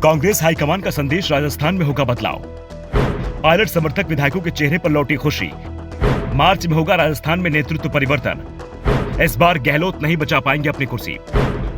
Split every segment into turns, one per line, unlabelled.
Congress high command का संदेश, राजस्थान में होगा बदलाव। पायलट समर्थक विधायकों के चेहरे पर लौटी खुशी। मार्च में होगा राजस्थान में नेतृत्व परिवर्तन। इस बार गहलोत नहीं बचा पाएंगे अपनी कुर्सी।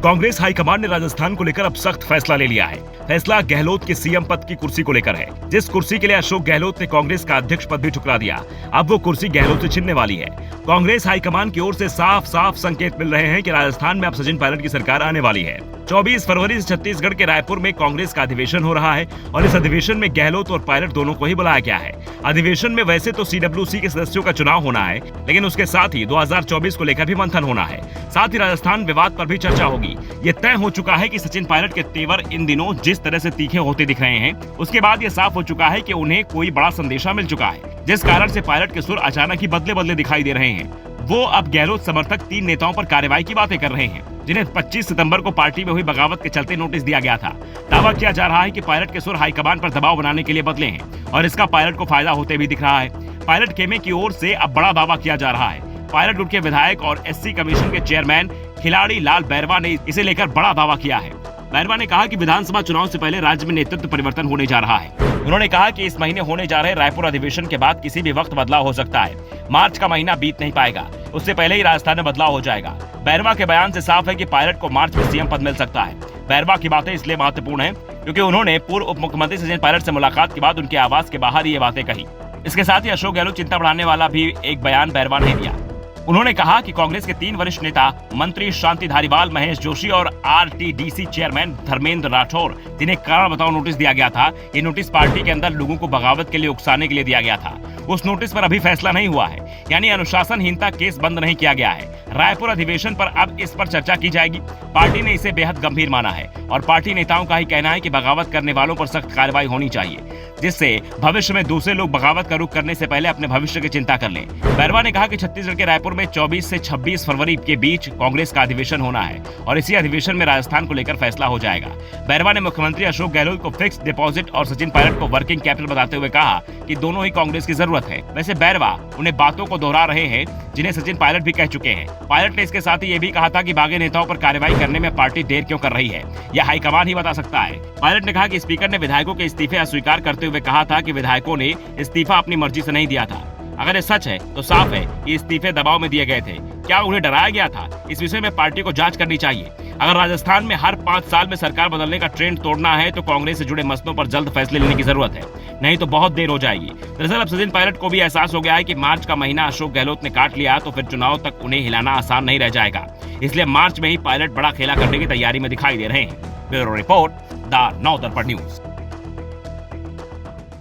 कांग्रेस हाईकमान ने राजस्थान को लेकर अब सख्त फैसला ले लिया है। फैसला गहलोत के सीएम पद की कुर्सी को लेकर है, जिस कुर्सी के लिए अशोक गहलोत ने कांग्रेस का अध्यक्ष पद भी ठुकरा दिया। अब वो कुर्सी गहलोत से छिनने वाली है। कांग्रेस हाईकमान की ओर से साफ साफ संकेत मिल रहे हैं कि राजस्थान में अब सचिन पायलट की सरकार आने वाली है। 24 फरवरी से छत्तीसगढ़ के रायपुर में कांग्रेस का अधिवेशन हो रहा है और इस अधिवेशन में गहलोत और पायलट दोनों को ही बुलाया गया है। अधिवेशन में वैसे तो CWC के सदस्यों का चुनाव होना है, लेकिन उसके साथ ही 2024 को लेकर भी मंथन होना है। साथ ही राजस्थान विवाद पर भी चर्चा होगी। ये तय हो चुका है कि सचिन पायलट के तेवर इन दिनों जिस तरह से तीखे होते दिख रहे हैं, उसके बाद ये साफ हो चुका है कि उन्हें कोई बड़ा संदेशा मिल चुका है, जिस कारण से पायलट के सुर अचानक ही बदले बदले दिखाई दे रहे हैं। वो अब गहलोत समर्थक 3 नेताओं पर कार्रवाई की बातें कर रहे हैं, जिन्हें 25 सितंबर को पार्टी में हुई बगावत के चलते नोटिस दिया गया था। दावा किया जा रहा है कि पायलट के सुर हाईकमान पर दबाव बनाने के लिए बदले हैं और इसका पायलट को फायदा होते भी दिख रहा है। पायलट खेमे की ओर से अब बड़ा दावा किया जा रहा है। पायलट ग्रुप के विधायक और SC कमीशन के चेयरमैन खिलाड़ी लाल बैरवा ने इसे लेकर बड़ा दावा किया है। बैरवा ने कहा कि विधानसभा चुनाव से पहले राज्य में नेतृत्व परिवर्तन होने जा रहा है। उन्होंने कहा कि इस महीने होने जा रहे रायपुर अधिवेशन के बाद किसी भी वक्त बदलाव हो सकता है। मार्च का महीना बीत नहीं पाएगा, उससे पहले ही राजस्थान में बदलाव हो जाएगा। बैरवा के बयान से साफ है कि पायलट को मार्च में CM पद मिल सकता है। बैरवा की बातें इसलिए महत्वपूर्ण है क्योंकि उन्होंने पूर्व उप मुख्यमंत्री सचिन पायलट से मुलाकात के बाद उनके आवास के बाहर ये बातें कही। इसके साथ ही अशोक गहलोत चिंता बढ़ाने वाला भी एक बयान बैरवा ने दिया। उन्होंने कहा कि कांग्रेस के 3 वरिष्ठ नेता मंत्री शांति धारीवाल, महेश जोशी और RTDC चेयरमैन धर्मेंद्र राठौर, जिन्हें कारण बताओ नोटिस दिया गया था, ये नोटिस पार्टी के अंदर लोगों को बगावत के लिए उकसाने के लिए दिया गया था। उस नोटिस पर अभी फैसला नहीं हुआ है, यानी अनुशासनहीनता केस बंद नहीं किया गया है। रायपुर अधिवेशन पर अब इस पर चर्चा की जाएगी। पार्टी ने इसे बेहद गंभीर माना है और पार्टी नेताओं का ही कहना है कि बगावत करने वालों पर सख्त कार्रवाई होनी चाहिए, जिससे भविष्य में दूसरे लोग बगावत का रुख करने से पहले अपने भविष्य की चिंता कर लें। बैरवा ने कहा कि छत्तीसगढ़ के रायपुर में 24 से 26 फरवरी के बीच कांग्रेस का अधिवेशन होना है और इसी अधिवेशन में राजस्थान को लेकर फैसला हो जाएगा। बैरवा ने मुख्यमंत्री अशोक गहलोत को फिक्स डिपॉजिट और सचिन पायलट को वर्किंग कैपिटल बताते हुए कहा कि दोनों ही कांग्रेस की जरूरत है। वैसे बैरवा उन्हें बातों को दोहरा रहे हैं जिन्हें सचिन पायलट भी कह चुके हैं। पायलट ने इसके साथ ही ये भी कहा था कि बागी नेताओं पर कार्रवाई करने में पार्टी देर क्यों कर रही है, यह हाईकमान ही बता सकता है। पायलट ने कहा कि स्पीकर ने विधायकों के इस्तीफे अस्वीकार करते हुए कहा था कि विधायकों ने इस्तीफा अपनी मर्जी से नहीं दिया था। अगर ये सच है तो साफ है कि इस्तीफे दबाव में दिए गए थे। क्या उन्हें डराया गया था? इस विषय में पार्टी को जांच करनी चाहिए। अगर राजस्थान में हर 5 साल में सरकार बदलने का ट्रेंड तोड़ना है तो कांग्रेस से जुड़े मसलों पर जल्द फैसले लेने की जरूरत है, नहीं तो बहुत देर हो जाएगी। दरअसल अब सचिन पायलट को भी एहसास हो गया है कि मार्च का महीना अशोक गहलोत ने काट लिया तो फिर चुनाव तक उन्हें हिलाना आसान नहीं रह जाएगा। इसलिए मार्च में ही पायलट बड़ा खेला करने की तैयारी में दिखाई दे रहे हैं। Bureau report, the Navdarpan news.